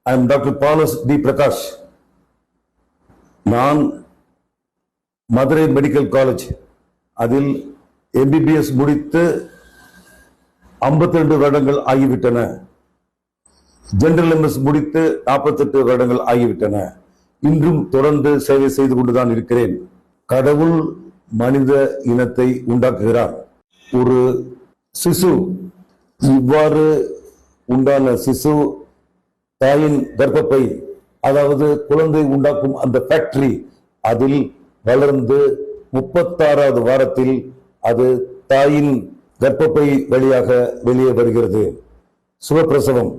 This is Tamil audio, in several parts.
I am Dr. Paulus D. Prakash. நான் மதுரை மெடிக்கல் காலேஜ் அதில் MBBS முடித்து 52 வருடங்கள் ஆகிவிட்டன. ஜெனரல் MS முடித்து 48 வருடங்கள் ஆகிவிட்டன. இன்றும் தொடர்ந்து சேவை செய்து கொண்டுதான் இருக்கிறேன். கடவுள் மனித இனத்தை உண்டாக்குகிறார். ஒரு சிசு, இவ்வாறு உண்டான சிசு தாயின் கர்ப்பப்பை, அதாவது குழந்தை உண்டாக்கும் அந்த ஃபேக்டரி, அதில் வளர்ந்து 36வது வாரத்தில் அது தாயின் கர்ப்பப்பை வழியாக வெளியே வருகிறது. சுகப்பிரசவம்.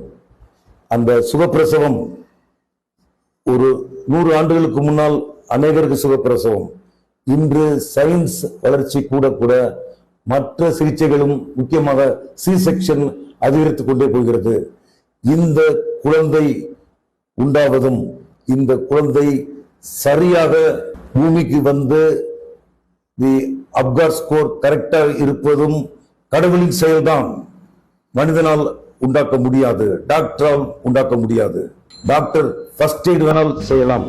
அந்த சுகப்பிரசவம் ஒரு 100 ஆண்டுகளுக்கு முன்னால் அநேகருக்கு சுகப்பிரசவம். இன்று சயின்ஸ் வளர்ச்சி கூட கூட மற்ற சிகிச்சைகளும், முக்கியமாக சி செக்ஷன் அதிகரித்துக் கொண்டே போகிறது. இந்த குழந்தை உண்டாவதும், இந்த குழந்தை சரியாக பூமிக்கு வந்து தி அப்கார் ஸ்கோர் கரெக்டாக இருப்பதும் கடவுளின் செயல்தான். மனிதனால் உண்டாக்க முடியாது, டாக்டரால் உண்டாக்க முடியாது. டாக்டர் ஃபர்ஸ்ட் எய்ட் வேணால் செய்யலாம்.